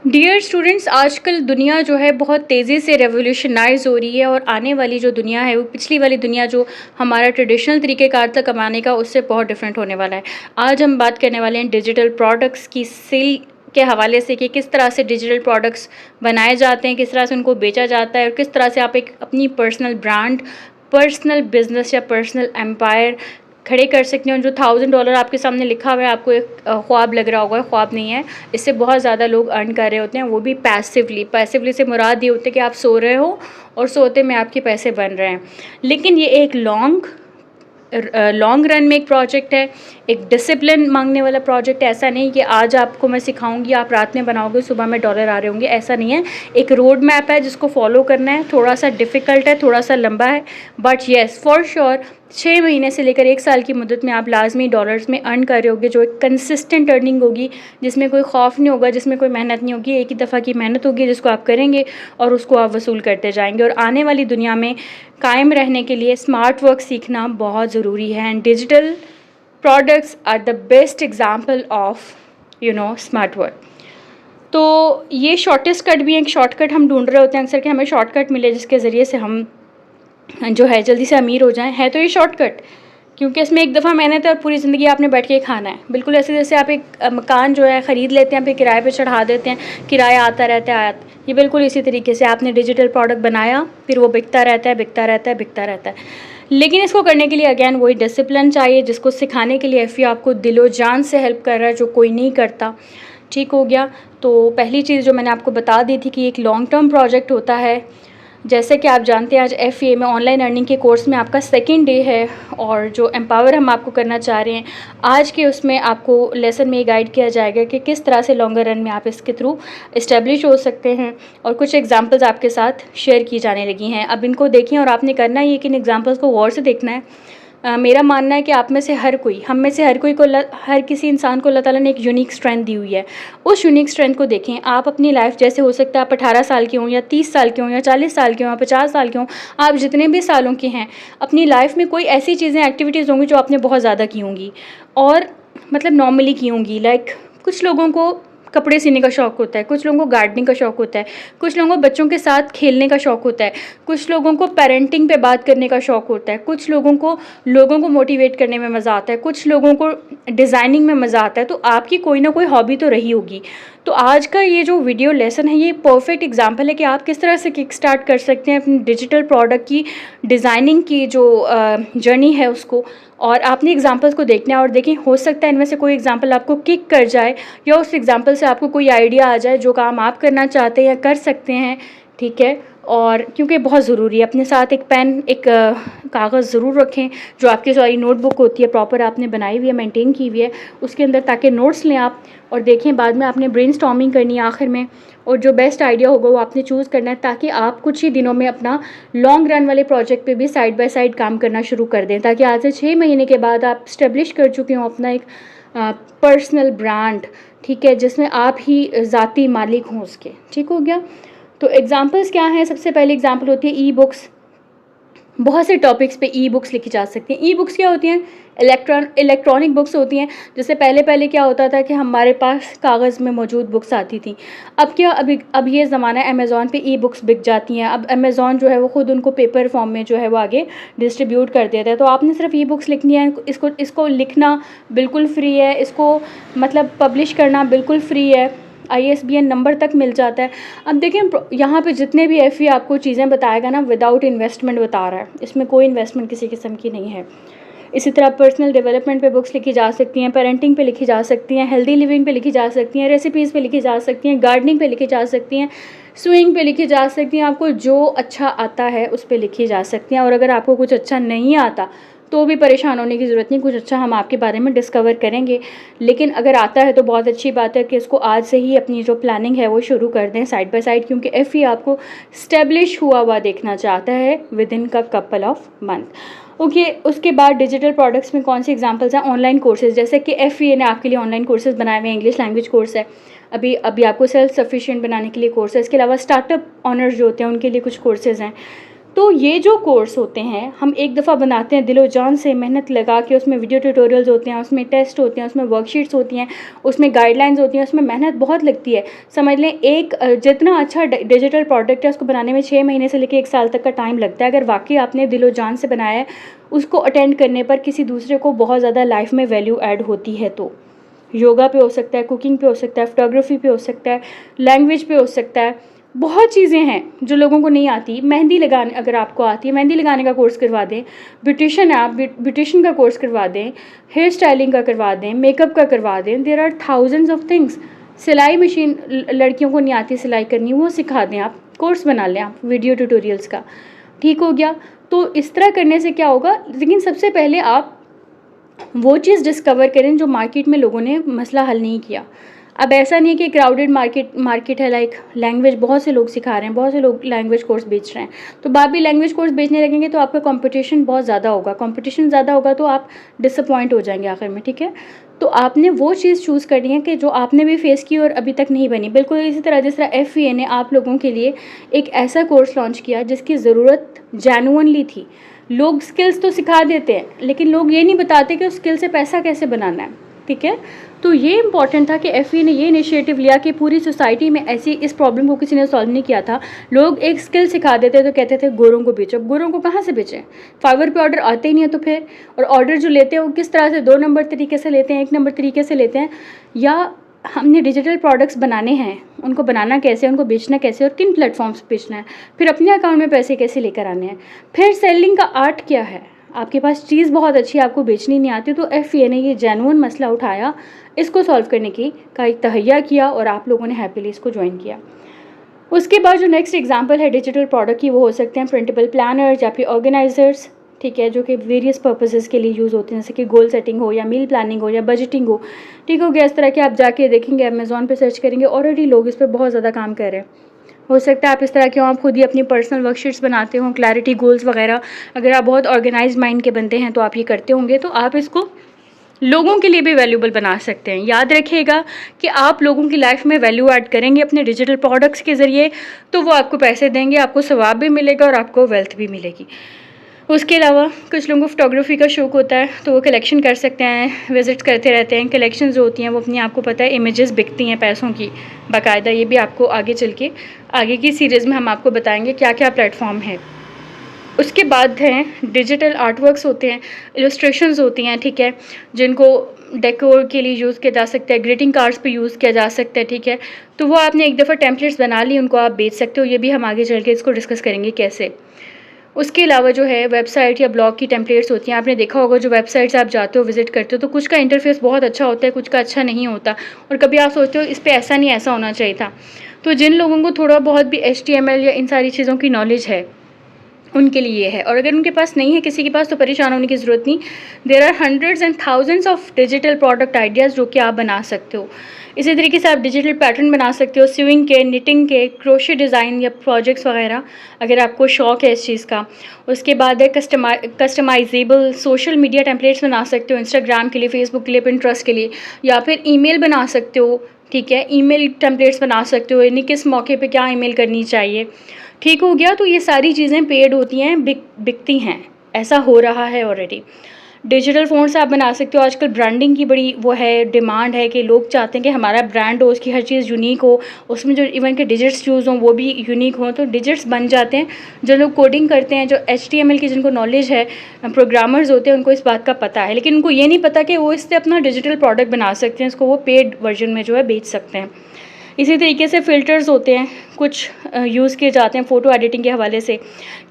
Dear students, आजकल दुनिया जो है बहुत तेज़ी से रेवोल्यूशनाइज हो रही है और आने वाली जो दुनिया है वो पिछली वाली दुनिया जो हमारा ट्रेडिशनल तरीक़ेकार था कमाने का उससे बहुत डिफरेंट होने वाला है। आज हम बात करने वाले हैं डिजिटल प्रोडक्ट्स की सेल के हवाले से कि किस तरह से डिजिटल प्रोडक्ट्स बनाए जाते हैं, किस तरह से उनको बेचा जाता है और किस तरह से आप एक अपनी पर्सनल ब्रांड, पर्सनल बिजनेस या पर्सनल एम्पायर खड़े कर सकते हैं। जो $1000 आपके सामने लिखा हुआ है, आपको एक ख्वाब लग रहा होगा, ख्वाब नहीं है। इससे बहुत ज़्यादा लोग अर्न कर रहे होते हैं, वो भी पैसिवली। पैसिवली से मुराद ये होता है कि आप सो रहे हो और सोते में आपके पैसे बन रहे हैं। लेकिन ये एक लॉन्ग रन में एक प्रोजेक्ट है, एक डिसिप्लिन मांगने वाला प्रोजेक्ट है। ऐसा नहीं कि आज आपको मैं सिखाऊंगी, आप रात में बनाओगे, सुबह में डॉलर आ रहे होंगे, ऐसा नहीं है। एक रोड मैप है जिसको फॉलो करना है। थोड़ा सा डिफ़िकल्ट है, थोड़ा सा लंबा है, बट येस फॉर श्योर 6 महीने से लेकर 1 साल की मुद्दत में आप लाजमी डॉलर्स में अर्न कर रहे होगे, जो एक कंसिस्टेंट अर्निंग होगी, जिसमें कोई खौफ नहीं होगा, जिसमें कोई मेहनत नहीं होगी। एक ही दफ़ा की मेहनत होगी जिसको आप करेंगे और उसको आप वसूल करते जाएंगे। और आने वाली दुनिया में कायम रहने के लिए स्मार्ट वर्क सीखना बहुत ज़रूरी है। And digital products are the best example of smart work. तो ये शॉर्टेस्ट कट भी है, एक शॉर्टकट हम ढूंढ रहे होते हैं अक्सर कि हमें शॉर्टकट मिले जिसके ज़रिए से हम जो है जल्दी से अमीर हो जाएं। है तो ये शॉर्टकट, क्योंकि इसमें एक दफ़ा मेहनत है और पूरी ज़िंदगी आपने बैठ के खाना है। बिल्कुल ऐसे जैसे आप एक मकान जो है ख़रीद लेते हैं, फिर किराए पे चढ़ा देते हैं, किराया आता रहता है ये बिल्कुल इसी तरीके से आपने डिजिटल प्रोडक्ट बनाया, फिर वो बिकता रहता है, बिकता रहता है, बिकता रहता है। लेकिन इसको करने के लिए अगेन वही डिसिप्लिन चाहिए, जिसको सिखाने के लिए एफ़ी आपको दिलो जान से हेल्प कर रहा है, जो कोई नहीं करता। ठीक हो गया। तो पहली चीज़ जो मैंने आपको बता दी थी कि एक लॉन्ग टर्म प्रोजेक्ट होता है। जैसे कि आप जानते हैं आज एफ़ए में ऑनलाइन अर्निंग के कोर्स में आपका सेकंड डे है, और जो एम्पावर हम आपको करना चाह रहे हैं आज के उसमें आपको लेसन में गाइड किया जाएगा कि किस तरह से लॉन्गर रन में आप इसके थ्रू इस्टेब्लिश हो सकते हैं। और कुछ एग्जांपल्स आपके साथ शेयर की जाने लगी हैं। अब इनको देखें और आपने करना ही है कि इन एग्जांपल्स को गौर से देखना है। मेरा मानना है कि आप में से हर कोई, हम में से हर कोई को, हर किसी इंसान को अल्लाह ताला ने एक यूनिक स्ट्रेंथ दी हुई है। उस यूनिक स्ट्रेंथ को देखें। आप अपनी लाइफ जैसे हो सकता है आप 18 साल के हों या 30 साल के हों या 40 साल के हों या 50 साल के हों, आप जितने भी सालों के हैं, अपनी लाइफ में कोई ऐसी चीज़ें, एक्टिविटीज़ होंगी जो आपने बहुत ज़्यादा की होंगी और मतलब नॉर्मली की होंगी। लाइक कुछ लोगों को कपड़े सीने का शौक़ होता है, कुछ लोगों को गार्डनिंग का शौक़ होता है, कुछ लोगों को बच्चों के साथ खेलने का शौक़ होता है, कुछ लोगों को पेरेंटिंग पे बात करने का शौक़ होता है, कुछ लोगों को मोटिवेट करने में मज़ा आता है, कुछ लोगों को डिज़ाइनिंग में मज़ा आता है। तो आपकी कोई ना कोई हॉबी तो रही होगी। तो आज का ये जो वीडियो लेसन है ये परफेक्ट एग्जांपल है कि आप किस तरह से किक स्टार्ट कर सकते हैं अपनी डिजिटल प्रोडक्ट की डिज़ाइनिंग की जो जर्नी है उसको। और आपने एग्जांपल्स को देखना है और देखें, हो सकता है इनमें से कोई एग्जांपल आपको किक कर जाए या उस एग्जांपल से आपको कोई आइडिया आ जाए जो काम आप करना चाहते हैं या कर सकते हैं। ठीक है। और क्योंकि बहुत ज़रूरी है, अपने साथ एक पेन, एक कागज़ ज़रूर रखें, जो आपकी सारी नोटबुक होती है प्रॉपर आपने बनाई हुई है, मेंटेन की हुई है उसके अंदर, ताकि नोट्स लें आप और देखें। बाद में आपने ब्रेनस्टॉर्मिंग करनी है आखिर में, और जो बेस्ट आइडिया होगा वो आपने चूज़ करना है, ताकि आप कुछ ही दिनों में अपना लॉन्ग रन वाले प्रोजेक्ट पे भी साइड बाय साइड काम करना शुरू कर दें, ताकि आज से 6 महीने के बाद आप स्टेब्लिश कर चुके हों अपना एक पर्सनल ब्रांड। ठीक है, जिसमें आप ही ज़ाती मालिक हों उसके। ठीक हो गया। तो एग्जांपल्स क्या हैं? सबसे पहले एग्जांपल होती है ई बुक्स। बहुत से टॉपिक्स पे ई बुक्स लिखी जा सकती हैं। ई बुक्स क्या होती हैं? इलेक्ट्रॉनिक बुक्स होती हैं। जैसे पहले क्या होता था कि हमारे पास कागज़ में मौजूद बुक्स आती थी। अब क्या, अब ये ज़माना है, अमेज़ॉन पे ई बुक्स बिक जाती हैं। अब अमेज़ॉन जो है वो ख़ुद उनको पेपर फॉर्म में जो है वो आगे डिस्ट्रीब्यूट कर देता है। तो आपने सिर्फ ई बुक्स लिखनी है। इसको लिखना बिल्कुल फ्री है, इसको मतलब पब्लिश करना बिल्कुल फ्री है, ISBN नंबर तक मिल जाता है। अब देखें यहाँ पे जितने भी एफ़ी आपको चीज़ें बताएगा ना, विदाउट इन्वेस्टमेंट बता रहा है, इसमें कोई इन्वेस्टमेंट किसी किस्म की नहीं है। इसी तरह पर्सनल डेवलपमेंट पे बुक्स लिखी जा सकती हैं, पेरेंटिंग पे लिखी जा सकती हैं, हेल्दी लिविंग पे लिखी जा सकती हैं, रेसिपीज़ पे लिखी जा सकती हैं, गार्डनिंग पे लिखी जा सकती हैं, स्विंग पे लिखी जा सकती हैं। आपको जो अच्छा आता है उस पर लिखी जा सकती हैं। और अगर आपको कुछ अच्छा नहीं आता तो भी परेशान होने की ज़रूरत नहीं, कुछ अच्छा हम आपके बारे में डिस्कवर करेंगे। लेकिन अगर आता है तो बहुत अच्छी बात है कि इसको आज से ही अपनी जो प्लानिंग है वो शुरू कर दें साइड बाय साइड, क्योंकि एफ़ई आपको स्टेब्लिश हुआ देखना चाहता है विद इन का कपल ऑफ मंथ। ओके। उसके बाद डिजिटल प्रोडक्ट्स में कौन सी एग्जांपल्स हैं? ऑनलाइन कोर्सेज, जैसे कि एफ़ई ने आपके लिए ऑनलाइन कोर्सेज बनाए हुए हैं। इंग्लिश लैंग्वेज कोर्स है, अभी आपको सेल्फ सफिशिएंट बनाने के लिए कोर्स है। इसके अलावा स्टार्टअप ऑनर्स जो होते हैं उनके लिए कुछ कोर्सेज़ हैं। तो ये जो कोर्स होते हैं हम एक दफ़ा बनाते हैं दिलो जान से, मेहनत लगा के, उसमें वीडियो ट्यूटोरियल्स होते हैं, उसमें टेस्ट होते हैं, उसमें वर्कशीट्स होती हैं, उसमें गाइडलाइंस होती हैं, उसमें मेहनत बहुत लगती है। समझ लें एक जितना अच्छा डिजिटल प्रोडक्ट है उसको बनाने में 6 महीने से लेकर 1 साल तक का टाइम लगता है। अगर वाकई आपने दिलो जान से बनाया है, उसको अटेंड करने पर किसी दूसरे को बहुत ज़्यादा लाइफ में वैल्यू ऐड होती है। तो योगा पे हो सकता है, कुकिंग पे हो सकता है, फोटोग्राफी पे हो सकता है, लैंग्वेज पे हो सकता है, बहुत चीज़ें हैं जो लोगों को नहीं आती। मेहंदी लगाने अगर आपको आती है, मेहंदी लगाने का कोर्स करवा दें, ब्यूटिशियन है आप ब्यूटिशियन का कोर्स करवा दें, हेयर स्टाइलिंग का करवा दें, मेकअप का करवा दें, there are thousands of things. सिलाई मशीन लड़कियों को नहीं आती सिलाई करनी, वो सिखा दें, आप कोर्स बना लें आप वीडियो ट्यूटोरियल्स का, ठीक हो गया। तो इस तरह करने से क्या होगा, लेकिन सबसे पहले आप वो चीज़ डिस्कवर करें जो मार्केट में लोगों ने मसला हल नहीं किया। अब ऐसा नहीं है कि क्राउडेड मार्केट है, लाइक लैंग्वेज बहुत से लोग सिखा रहे हैं, बहुत से लोग लैंग्वेज कोर्स बेच रहे हैं, तो आप भी लैंग्वेज कोर्स बेचने लगेंगे तो आपका कंपटीशन बहुत ज़्यादा होगा। कंपटीशन ज़्यादा होगा तो आप डिसअपॉइंट हो जाएंगे आखिर में, ठीक है। तो आपने वो चीज़ चूज़ करनी है कि जो आपने भी फेस की और अभी तक नहीं बनी। बिल्कुल इसी तरह जिस तरह FVA ने आप लोगों के लिए एक ऐसा कोर्स लॉन्च किया जिसकी ज़रूरत जेन्युइनली थी। लोग स्किल्स तो सिखा देते हैं लेकिन लोग ये नहीं बताते कि उस स्किल से पैसा कैसे बनाना है, ठीक है। तो ये इंपॉर्टेंट था कि FVA ने ये इनिशिएटिव लिया कि पूरी सोसाइटी में ऐसी इस प्रॉब्लम को किसी ने सॉल्व नहीं किया था। लोग एक स्किल सिखा देते तो कहते थे गोरों को बेचो। अब गोरों को कहाँ से बेचें, फाइवर पे ऑर्डर आते ही नहीं है तो फिर, और ऑर्डर जो लेते हैं वो किस तरह से 2 नंबर तरीके से लेते हैं, 1 नंबर तरीके से लेते हैं। या हमने डिजिटल प्रोडक्ट्स बनाने हैं, उनको बनाना कैसे, उनको बेचना कैसे और किन प्लेटफॉर्म्स पे बेचना है, फिर अपने अकाउंट में पैसे कैसे लेकर आने हैं, फिर सेलिंग का आर्ट क्या है। आपके पास चीज़ बहुत अच्छी है, आपको बेचनी नहीं आती, तो FVA ने ये जेन्युइन मसला उठाया, इसको सॉल्व करने की का एक तहैया किया और आप लोगों ने हैप्पीली इसको ज्वाइन किया। उसके बाद जो नेक्स्ट एग्जांपल है डिजिटल प्रोडक्ट की, वो हो सकते हैं प्रिंटेबल प्लानर्स या फिर ऑर्गेनाइजर्स, ठीक है, जो कि वेरियस पर्पसेस के लिए यूज़ होते हैं, जैसे कि गोल सेटिंग हो या मील प्लानिंग हो या बजटिंग हो, ठीक हो गया। इस तरह के आप जाके देखेंगे, अमेज़ॉन पे सर्च करेंगे, ऑलरेडी लोग इस पर बहुत ज़्यादा काम कर रहे हैं। हो सकता है आप इस तरह के हो, आप खुद ही अपनी पर्सनल वर्कशीट्स बनाते हो, क्लैरिटी गोल्स वगैरह। अगर आप बहुत ऑर्गेनाइज माइंड के बनते हैं तो आप ये करते होंगे, तो आप इसको लोगों के लिए भी वैल्यूबल बना सकते हैं। याद रखिएगा कि आप लोगों की लाइफ में वैल्यू ऐड करेंगे अपने डिजिटल प्रोडक्ट्स के ज़रिए, तो वो आपको पैसे देंगे, आपको सवाब भी मिलेगा और आपको वेल्थ भी मिलेगी। उसके अलावा कुछ लोगों को फोटोग्राफी का शौक़ होता है तो वो कलेक्शन कर सकते हैं, विज़िट करते रहते हैं। कलेक्शंस जो होती हैं वो अपनी आपको पता है इमेजेस बिकती हैं पैसों की बाकायदा। ये भी आपको आगे चल के आगे की सीरीज़ में हम आपको बताएंगे क्या क्या प्लेटफॉर्म है। उसके बाद हैं डिजिटल आर्टवर्क्स होते हैं, इलस्ट्रेशंस होती हैं, ठीक है, जिनको डेकोर के लिए यूज़ किया जा सकता है, ग्रीटिंग कार्ड्स पे यूज़ किया जा सकता है, ठीक है। तो वो आपने एक दफ़ा टेम्पलेट्स बना ली, उनको आप बेच सकते हो। ये भी हम आगे चल के इसको डिस्कस करेंगे कैसे। उसके अलावा जो है वेबसाइट या ब्लॉग की टेम्पलेट्स होती हैं। आपने देखा होगा जो वेबसाइट्स आप जाते हो विजिट करते हो तो कुछ का इंटरफेस बहुत अच्छा होता है, कुछ का अच्छा नहीं होता, और कभी आप सोचते हो इस पे ऐसा नहीं ऐसा होना चाहिए था। तो जिन लोगों को थोड़ा बहुत भी HTML या इन सारी चीज़ों की नॉलेज है उनके लिए है, और अगर उनके पास नहीं है किसी के पास तो परेशान होने की ज़रूरत नहीं। There are hundreds and thousands of digital product ideas जो कि आप बना सकते हो। इसी तरीके से आप डिजिटल पैटर्न बना सकते हो, स्विंग के, निटिंग के, क्रोशे डिज़ाइन या प्रोजेक्ट्स वगैरह, अगर आपको शौक़ है इस चीज़ का। उसके बाद है कस्टमाइजेबल सोशल मीडिया टेम्पलेट्स बना सकते हो, इंस्टाग्राम के लिए, फेसबुक के लिए, पिंटरेस्ट के लिए, या फिर ईमेल बना सकते हो, ठीक है, ईमेल टेम्पलेट्स बना सकते हो, यानी किस मौके पे क्या ईमेल करनी चाहिए, ठीक हो गया। तो ये सारी चीज़ें पेड होती हैं, बिकती हैं, ऐसा हो रहा है ऑलरेडी। डिजिटल फ़ॉन्ट्स आप बना सकते हो। आजकल ब्रांडिंग की बड़ी वो है, डिमांड है कि लोग चाहते हैं कि हमारा ब्रांड हो, उसकी हर चीज़ यूनिक हो, उसमें जो इवन के डिजिट्स यूज़ हों वो भी यूनिक हों, तो डिजिट्स बन जाते हैं। जो लोग कोडिंग करते हैं, जो HTML की जिनको नॉलेज है, प्रोग्रामर्स होते हैं, उनको इस बात का पता है, लेकिन उनको ये नहीं पता कि वो इससे अपना डिजिटल प्रोडक्ट बना सकते हैं, इसको वो पेड वर्जन में जो है बेच सकते हैं। इसी तरीके से फ़िल्टर्स होते हैं, कुछ यूज़ किए जाते हैं फ़ोटो एडिटिंग के हवाले से,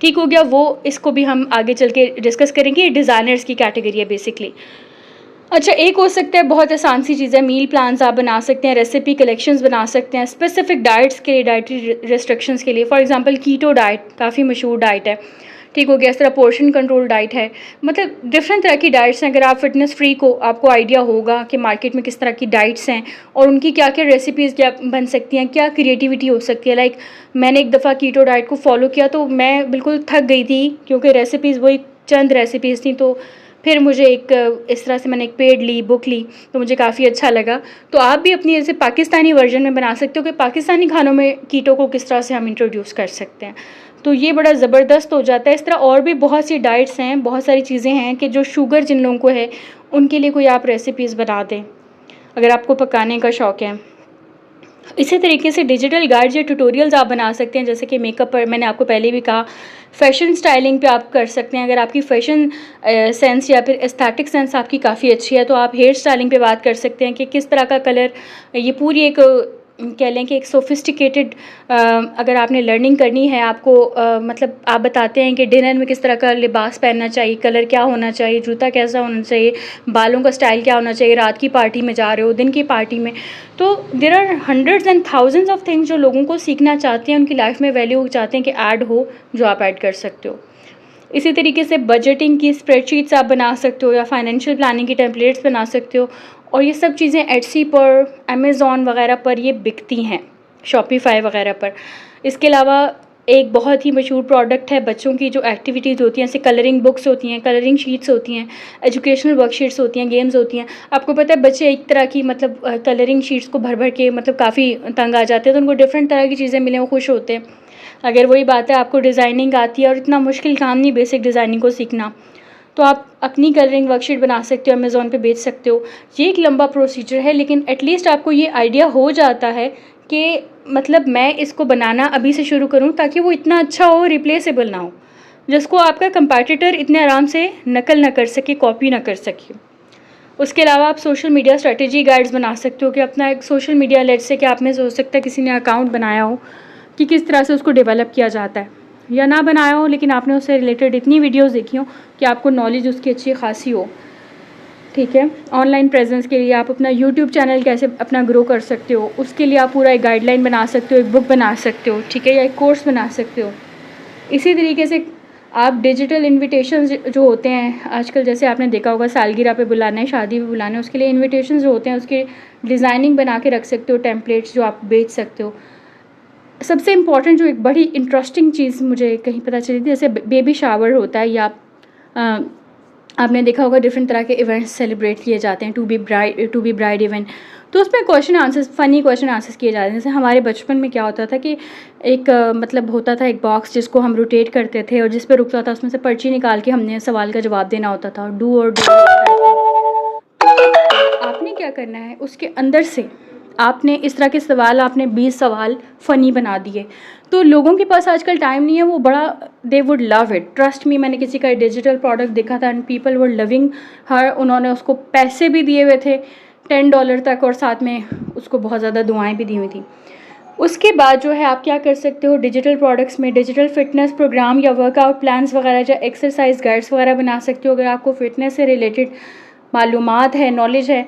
ठीक हो गया। वो इसको भी हम आगे चल के डिस्कस करेंगे। ये डिज़ाइनर्स की कैटेगरी है बेसिकली। अच्छा, एक हो सकता है बहुत आसान सी चीज़ है, मील प्लान्स आप बना सकते हैं, रेसिपी कलेक्शंस बना सकते हैं, स्पेसिफिक डाइट्स के लिए, डाइटरी रेस्ट्रिक्शंस के लिए। फॉर एग्जांपल कीटो डाइट काफ़ी मशहूर डाइट है, ठीक हो गया। इस तरह पोर्शन कंट्रोल डाइट है, मतलब डिफरेंट तरह की डाइट्स हैं। अगर आप फिटनेस फ्री को आपको आइडिया होगा कि मार्केट में किस तरह की डाइट्स हैं और उनकी क्या क्या रेसिपीज़ क्या बन सकती हैं, क्या क्रिएटिविटी हो सकती है। लाइक मैंने एक दफ़ा कीटो डाइट को फॉलो किया तो मैं बिल्कुल थक गई थी, क्योंकि रेसिपीज़ वही चंद रेसिपीज़ थी। तो फिर मुझे इस तरह से मैंने एक पेड ली, बुक ली, तो मुझे काफ़ी अच्छा लगा। तो आप भी अपनी जैसे पाकिस्तानी वर्जन में बना सकते हो कि पाकिस्तानी खानों में कीटो को किस तरह से हम इंट्रोड्यूस कर सकते हैं। तो ये बड़ा ज़बरदस्त हो जाता है। इस तरह और भी बहुत सी डाइट्स हैं, बहुत सारी चीज़ें हैं कि जो शुगर जिन लोगों को है उनके लिए कोई आप रेसिपीज़ बना दें अगर आपको पकाने का शौक़ है। इसी तरीके से डिजिटल गाइड्स या ट्यूटोरियल्स आप बना सकते हैं, जैसे कि मेकअप पर मैंने आपको पहले भी कहा, फ़ैशन स्टाइलिंग पे आप कर सकते हैं। अगर आपकी फ़ैशन सेंस या फिर एस्थेटिक सेंस आपकी काफ़ी अच्छी है तो आप हेयर स्टाइलिंग पे बात कर सकते हैं कि किस तरह का कलर, ये पूरी एक कह लें कि एक सोफिस्टिकेटेड अगर आपने लर्निंग करनी है आपको, मतलब आप बताते हैं कि डिनर में किस तरह का लिबास पहनना चाहिए, कलर क्या होना चाहिए, जूता कैसा होना चाहिए, बालों का स्टाइल क्या होना चाहिए, रात की पार्टी में जा रहे हो, दिन की पार्टी में। तो there are hundreds and thousands of things जो लोगों को सीखना चाहते हैं, उनकी लाइफ में वैल्यू चाहते हैं कि ऐड हो, जो आप ऐड कर सकते हो। इसी तरीके से बजटिंग की स्प्रेडशीट्स आप बना सकते हो या फाइनेंशियल प्लानिंग की टेम्पलेट्स बना सकते हो, और ये सब चीज़ें एटसी पर, अमेज़ॉन वगैरह पर ये बिकती हैं, शॉपिफ़ाई वगैरह पर। इसके अलावा एक बहुत ही मशहूर प्रोडक्ट है बच्चों की जो एक्टिविटीज़ होती हैं, जैसे कलरिंग बुक्स होती हैं, कलरिंग शीट्स होती हैं, एजुकेशनल वर्कशीट्स होती हैं, गेम्स होती हैं। आपको पता है बच्चे एक तरह की मतलब कलरिंग शीट्स को भर भर के मतलब काफ़ी तंग आ जाते हैं, तो उनको डिफरेंट तरह की चीज़ें मिलें वो खुश होते हैं। अगर वही बात है आपको डिज़ाइनिंग आती है और इतना मुश्किल काम नहीं बेसिक डिज़ाइनिंग को सीखना, तो आप अपनी कलरिंग वर्कशीट बना सकते हो, अमेज़ॉन पे बेच सकते हो। ये एक लंबा प्रोसीजर है, लेकिन एटलीस्ट आपको ये आइडिया हो जाता है कि मतलब मैं इसको बनाना अभी से शुरू करूँ ताकि वो इतना अच्छा हो, रिप्लेसेबल ना हो, जिसको आपका कंपैटिटर इतने आराम से नकल ना कर सके, कॉपी ना कर सके। उसके अलावा आप सोशल मीडिया स्ट्रेटजी गाइड्स बना सकते हो कि अपना एक सोशल मीडिया लेट्स से कि आपने हो सकता है किसी ने अकाउंट बनाया हो कि किस तरह से उसको डेवलप किया जाता है, या ना बनाया हो लेकिन आपने उससे रिलेटेड इतनी वीडियोस देखी हो कि आपको नॉलेज उसकी अच्छी खासी हो। ठीक है, ऑनलाइन प्रेजेंस के लिए आप अपना यूट्यूब चैनल कैसे अपना ग्रो कर सकते हो, उसके लिए आप पूरा एक गाइडलाइन बना सकते हो, एक बुक बना सकते हो, ठीक है, या एक कोर्स बना सकते हो। इसी तरीके से आप डिजिटल इन्विटेशन जो होते हैं आजकल, जैसे आपने देखा होगा सालगिरह पे बुलाना है, शादी पे बुलाना है, उसके लिए इन्विटेशन जो होते हैं उसके डिज़ाइनिंग बना के रख सकते हो, टेम्पलेट्स जो आप बेच सकते हो। सबसे इम्पॉर्टेंट जो एक बड़ी इंटरेस्टिंग चीज़ मुझे कहीं पता चली थी, जैसे बेबी शावर होता है, या आपने देखा होगा डिफरेंट तरह के इवेंट्स सेलिब्रेट किए जाते हैं, टू बी ब्राइड इवेंट, तो उसमें question answers, funny question answers किए जाते हैं। जैसे हमारे बचपन में क्या होता था कि एक मतलब होता था एक बॉक्स जिसको हम रोटेट करते थे और जिस पे रुकता था उसमें से पर्ची निकाल के हमने सवाल का जवाब देना होता था, डू और डू। आपने क्या करना है, उसके अंदर से आपने इस तरह के सवाल, आपने 20 सवाल फ़नी बना दिए, तो लोगों के पास आजकल टाइम नहीं है, वो बड़ा they would love it, trust me. मैंने किसी का डिजिटल प्रोडक्ट देखा था एंड पीपल वर लविंग हर, उन्होंने उसको पैसे भी दिए हुए थे $10 तक, और साथ में उसको बहुत ज़्यादा दुआएं भी दी हुई थी। उसके बाद जो है आप क्या कर सकते हो, डिजिटल प्रोडक्ट्स में डिजिटल फिटनेस प्रोग्राम या वर्कआउट प्लान्स वगैरह या एक्सरसाइज गाइड्स वगैरह बना सकते हो। अगर आपको फिटनेस से रिलेटेड मालूमात है, नॉलेज है,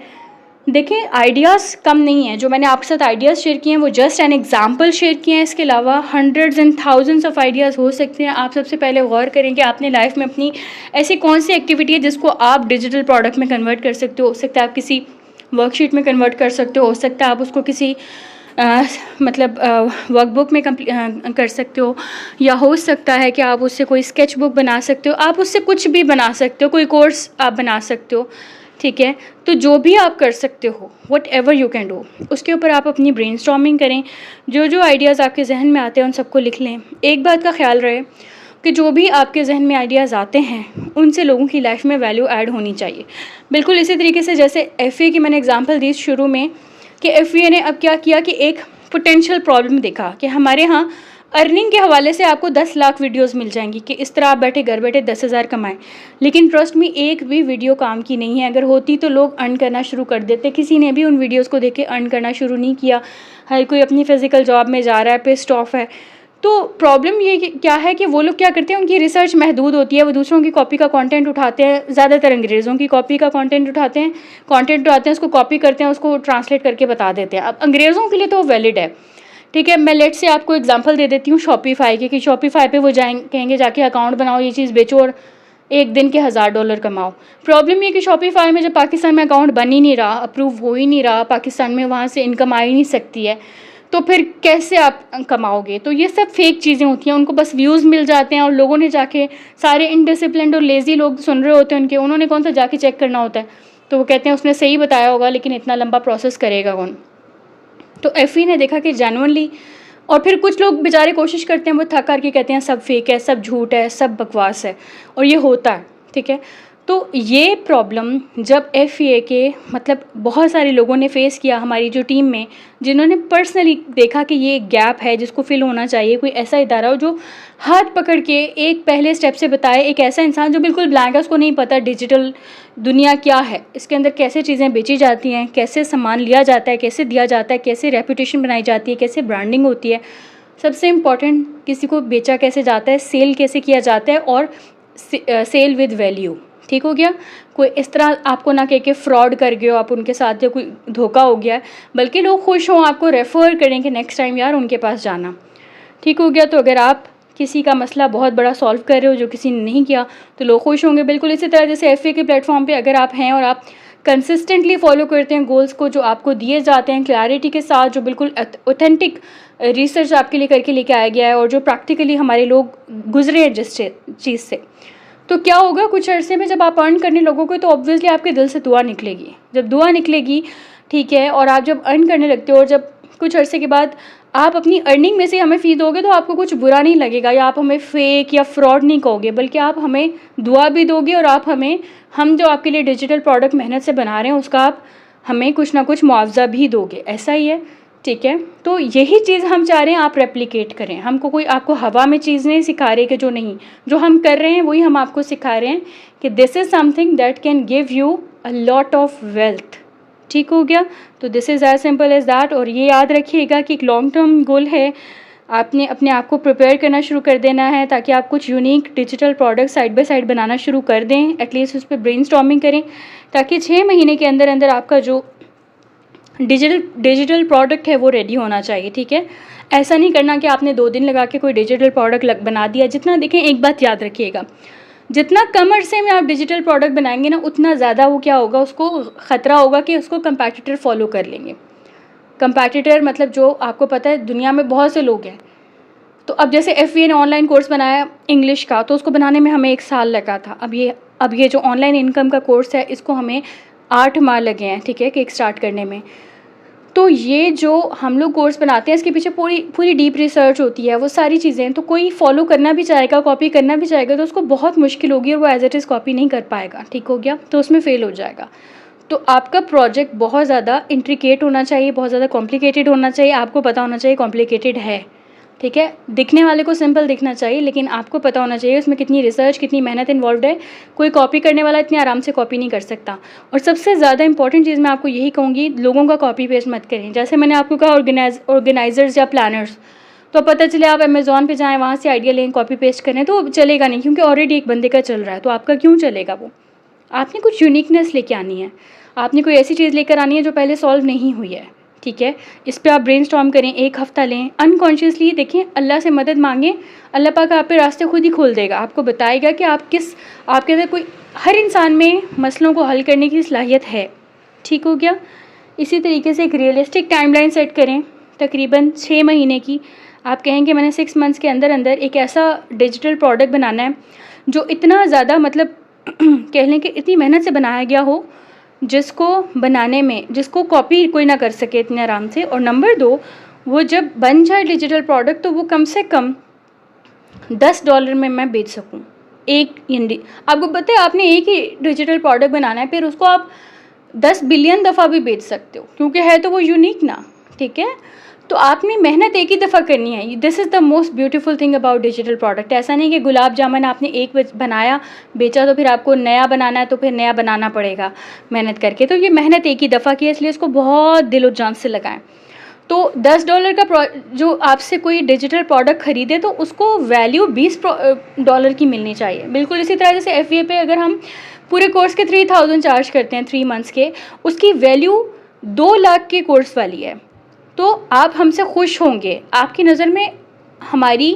देखें आइडियाज़ कम नहीं है, जो मैंने आपके साथ आइडियाज़ शेयर किए हैं वो जस्ट एन एग्जांपल शेयर किए हैं। इसके अलावा hundreds and thousands of ideas हो सकते हैं। आप सबसे पहले गौर करें कि आपने लाइफ में अपनी ऐसी कौन सी एक्टिविटी है जिसको आप डिजिटल प्रोडक्ट में कन्वर्ट कर सकते हो सकता है आप किसी वर्कशीट में कन्वर्ट कर सकते हो सकता है आप उसको किसी मतलब वर्कबुक में कर सकते हो, या हो सकता है कि आप उससे कोई स्केच बुक बना सकते हो, आप उससे कुछ भी बना सकते हो, कोई कोर्स आप बना सकते हो। ठीक है, तो जो भी आप कर सकते हो, what ever you can do, उसके ऊपर आप अपनी ब्रेनस्टॉर्मिंग करें, जो जो आइडियाज़ आपके जहन में आते हैं उन सबको लिख लें। एक बात का ख्याल रहे कि जो भी आपके जहन में आइडियाज़ आते हैं उनसे लोगों की लाइफ में वैल्यू ऐड होनी चाहिए। बिल्कुल इसी तरीके से जैसे FA की मैंने एग्जांपल दी शुरू में कि FA ने अब क्या किया कि एक पोटेंशियल प्रॉब्लम देखा कि हमारे यहाँ अर्निंग के हवाले से आपको 10 लाख वीडियोस मिल जाएंगी कि इस तरह आप बैठे घर बैठे 10,000 कमाएं, लेकिन ट्रस्ट में एक भी वीडियो काम की नहीं है। अगर होती तो लोग अर्न करना शुरू कर देते, किसी ने भी उन वीडियोस को देख के अर्न करना शुरू नहीं किया। हर कोई अपनी फिजिकल जॉब में जा रहा है, पिस्ड ऑफ है। तो प्रॉब्लम ये क्या है कि वो लोग क्या करते हैं, उनकी रिसर्च महदूद होती है, वो दूसरों की कॉपी का कंटेंट उठाते हैं, ज़्यादातर अंग्रेज़ों की कॉपी का कंटेंट उठाते हैं, उसको कॉपी करते हैं, उसको ट्रांसलेट करके बता देते हैं। अब अंग्रेज़ों के लिए तो वैलिड है, ठीक है। मैं लेट से आपको एग्जांपल दे देती हूँ शॉपिफाई के, कि शॉपिफाई पे वो कहेंगे जाके अकाउंट बनाओ, ये चीज़ बेचो और एक दिन के $1000 कमाओ। प्रॉब्लम ये कि शॉपिफाई में जब पाकिस्तान में अकाउंट बन ही नहीं रहा, अप्रूव हो ही नहीं रहा, पाकिस्तान में वहाँ से इनकम आ ही नहीं सकती है, तो फिर कैसे आप कमाओगे। तो ये सब फेक चीज़ें होती हैं, उनको बस व्यूज़ मिल जाते हैं और लोगों ने जाके, सारे इनडिसिप्लिन्ड और लेज़ी लोग सुन रहे होते हैं उनके, उन्होंने कौन सा जाके चेक करना होता है। तो वो कहते हैं उसने सही बताया होगा, लेकिन इतना लंबा प्रोसेस करेगा कौन। तो FE ने देखा कि जेन्युइनली और फिर कुछ लोग बेचारे कोशिश करते हैं, वो थक कर के कहते हैं सब फेक है, सब झूठ है, सब बकवास है, और ये होता है, ठीक है। तो ये प्रॉब्लम जब FEA के मतलब बहुत सारे लोगों ने फेस किया हमारी जो टीम में, जिन्होंने पर्सनली देखा कि ये गैप है जिसको फिल होना चाहिए, कोई ऐसा इदारा हो जो हाथ पकड़ के एक पहले स्टेप से बताए, एक ऐसा इंसान जो बिल्कुल ब्लैंक है, उसको नहीं पता डिजिटल दुनिया क्या है, इसके अंदर कैसे चीज़ें बेची जाती हैं, कैसे सामान लिया जाता है, कैसे दिया जाता है, कैसे रेपुटेशन बनाई जाती है, कैसे ब्रांडिंग होती है, सबसे इम्पॉर्टेंट किसी को बेचा कैसे जाता है, सेल कैसे किया जाता है, और सेल विद वैल्यू, ठीक हो गया। कोई इस तरह आपको ना कह के फ्रॉड कर गए हो आप उनके साथ, या कोई धोखा हो गया है, बल्कि लोग खुश हों, आपको रेफ़र करें कि नेक्स्ट टाइम यार उनके पास जाना, ठीक हो गया। तो अगर आप किसी का मसला बहुत बड़ा सॉल्व कर रहे हो जो किसी ने नहीं किया, तो लोग खुश होंगे। बिल्कुल इसी तरह जैसे FA के प्लेटफॉर्म पे अगर आप हैं और आप कंसिस्टेंटली फॉलो करते हैं गोल्स को जो आपको दिए जाते हैं क्लैरिटी के साथ, जो बिल्कुल ऑथेंटिक रिसर्च आपके लिए करके लेके आया गया है, और जो प्रैक्टिकली हमारे लोग गुजरे हैं जिस चीज़ से, तो क्या होगा कुछ अरसे में जब आप अर्न करने लगोगे तो ऑब्वियसली आपके दिल से दुआ निकलेगी। जब दुआ निकलेगी, ठीक है, और आप जब अर्न करने लगते हो, और जब कुछ अरसे के बाद आप अपनी अर्निंग में से हमें फ़ी दोगे, तो आपको कुछ बुरा नहीं लगेगा, या आप हमें फेक या फ्रॉड नहीं कहोगे, बल्कि आप हमें दुआ भी दोगे, और आप हमें, हम जो आपके लिए डिजिटल प्रोडक्ट मेहनत से बना रहे हैं उसका आप हमें कुछ ना कुछ मुआवजा भी दोगे, ऐसा ही है, ठीक है। तो यही चीज़ हम चाह रहे हैं आप रेप्लिकेट करें। हमको कोई आपको हवा में चीज़ नहीं सिखा रहे कि जो नहीं, जो हम कर रहे हैं वही हम आपको सिखा रहे हैं कि this is something that can give you a lot of wealth, ठीक हो गया। तो this is as simple as that. और ये याद रखिएगा कि एक लॉन्ग टर्म गोल है, आपने अपने आप को प्रिपेयर करना शुरू कर देना है ताकि आप कुछ unique digital product side by side बनाना शुरू कर दें, एटलीस्ट उस पर ब्रेनस्टॉर्मिंग करें, ताकि 6 महीने के अंदर अंदर आपका जो डिजिटल प्रोडक्ट है वो रेडी होना चाहिए, ठीक है। ऐसा नहीं करना कि आपने 2 दिन लगा के कोई डिजिटल प्रोडक्ट बना दिया। जितना देखें, एक बात याद रखिएगा, जितना कम अरसे में आप डिजिटल प्रोडक्ट बनाएंगे ना, उतना ज़्यादा वो क्या होगा, उसको ख़तरा होगा कि उसको कंपैटिटर फॉलो कर लेंगे। कंपैटिटर मतलब जो आपको पता है दुनिया में बहुत से लोग हैं। तो अब जैसे FA ने ऑनलाइन कोर्स बनाया इंग्लिश का, तो उसको बनाने में हमें 1 साल लगा था। अब ये जो ऑनलाइन इनकम का कोर्स है, इसको हमें 8 माह लगे हैं, ठीक है, किक स्टार्ट करने में। तो ये जो हम लोग कोर्स बनाते हैं, इसके पीछे पूरी डीप रिसर्च होती है, वो सारी चीज़ें। तो कोई फॉलो करना भी चाहेगा, कॉपी करना भी चाहेगा, तो उसको बहुत मुश्किल होगी, और वो एज इट इज़ कॉपी नहीं कर पाएगा, ठीक हो गया, तो उसमें फ़ेल हो जाएगा। तो आपका प्रोजेक्ट बहुत ज़्यादा इंट्रिकेट होना चाहिए, बहुत ज़्यादा कॉम्प्लिकेटेड होना चाहिए, आपको पता होना चाहिए कॉम्प्लिकेटेड है, ठीक है। दिखने वाले को सिंपल दिखना चाहिए, लेकिन आपको पता होना चाहिए उसमें कितनी रिसर्च, कितनी मेहनत इन्वॉल्व है। कोई कॉपी करने वाला इतनी आराम से कॉपी नहीं कर सकता। और सबसे ज़्यादा इंपॉर्टेंट चीज़ मैं आपको यही कहूँगी, लोगों का कॉपी पेस्ट मत करें। जैसे मैंने आपको कहा ऑर्गेनाइजर्स या प्लानर्स, तो पता चले आप अमेज़ॉन पे जाएँ, वहाँ से आइडिया लें, कॉपी पेस्ट करें, तो चलेगा नहीं, क्योंकि ऑलरेडी एक बंदे का चल रहा है, तो आपका क्यों चलेगा वो। आपने कुछ यूनिकनेस लेके आनी है, आपने कोई ऐसी चीज़ लेकर आनी है जो पहले सॉल्व नहीं हुई है, ठीक है। इस पे आप ब्रेनस्टॉर्म करें, 1 हफ्ता लें, अनकॉन्शियसली देखें, अल्लाह से मदद मांगें, अल्लाह पाक आप पे रास्ते खुद ही खोल देगा, आपको बताएगा कि आपके अंदर कोई, हर इंसान में मसलों को हल करने की सलाहियत है, ठीक हो गया। इसी तरीके से एक रियलिस्टिक टाइमलाइन सेट करें, तकरीबन 6 महीने की। आप कहेंगे मैंने 6 मंथ्स के अंदर अंदर एक ऐसा डिजिटल प्रोडक्ट बनाना है जो इतना ज़्यादा मतलब कह लें कि इतनी मेहनत से बनाया गया हो, जिसको बनाने में जिसको कॉपी कोई ना कर सके इतने आराम से। और नंबर 2, वो जब बन जाए डिजिटल प्रोडक्ट, तो वो कम से कम $10 में मैं बेच सकूं। आपको पता है, आपने एक ही डिजिटल प्रोडक्ट बनाना है, फिर उसको आप 10 बिलियन दफ़ा भी बेच सकते हो, क्योंकि है तो वो यूनिक ना, ठीक है। तो आपने मेहनत एक ही दफ़ा करनी है। This is the most beautiful thing about digital product. ऐसा नहीं कि गुलाब जामुन आपने एक बनाया, बेचा, तो फिर आपको नया बनाना है, तो फिर नया बनाना पड़ेगा मेहनत करके। तो ये मेहनत एक ही दफ़ा की है, इसलिए इसको बहुत दिलो जान से लगाएं। तो $10 का जो आपसे कोई डिजिटल प्रोडक्ट ख़रीदे, तो उसको वैल्यू $20 की मिलनी चाहिए। बिल्कुल इसी तरह जैसे FA पे अगर हम पूरे कोर्स के 3000 चार्ज करते हैं 3 मंथ्स के, उसकी वैल्यू 2 लाख के कोर्स वाली है। तो आप हमसे खुश होंगे, आपकी नज़र में हमारी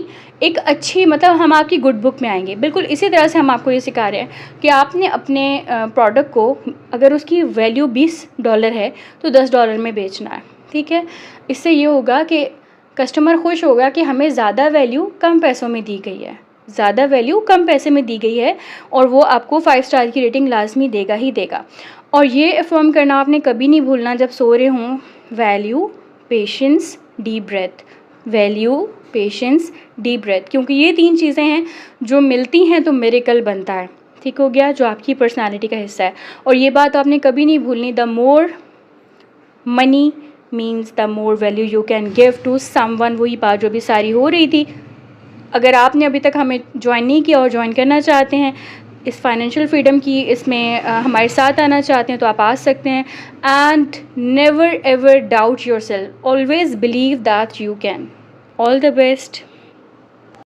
एक अच्छी, मतलब हम आपकी गुड बुक में आएंगे। बिल्कुल इसी तरह से हम आपको ये सिखा रहे हैं कि आपने अपने प्रोडक्ट को, अगर उसकी वैल्यू $20 है, तो $10 में बेचना है, ठीक है। इससे ये होगा कि कस्टमर खुश होगा कि हमें ज़्यादा वैल्यू कम पैसों में दी गई है, ज़्यादा वैल्यू कम पैसे में दी गई है, और वो आपको 5 स्टार की रेटिंग लाजमी देगा ही देगा। और ये अफर्म करना आपने कभी नहीं भूलना जब सो रहे हों, value, patience, deep breath, value, patience, deep breath, क्योंकि ये 3 चीज़ें हैं जो मिलती हैं तो मिरेकल बनता है। ठीक हो गया, जो आपकी पर्सनालिटी का हिस्सा है। और ये बात आपने कभी नहीं भूलनी, the more money means the more value you can give to someone. वही बात जो भी सारी हो रही थी। अगर आपने अभी तक हमें ज्वाइन नहीं किया और ज्वाइन करना चाहते हैं इस फाइनेंशियल फ्रीडम की, इसमें हमारे साथ आना चाहते हैं तो आप आ सकते हैं। And never ever doubt your self, always believe that you can. All the best.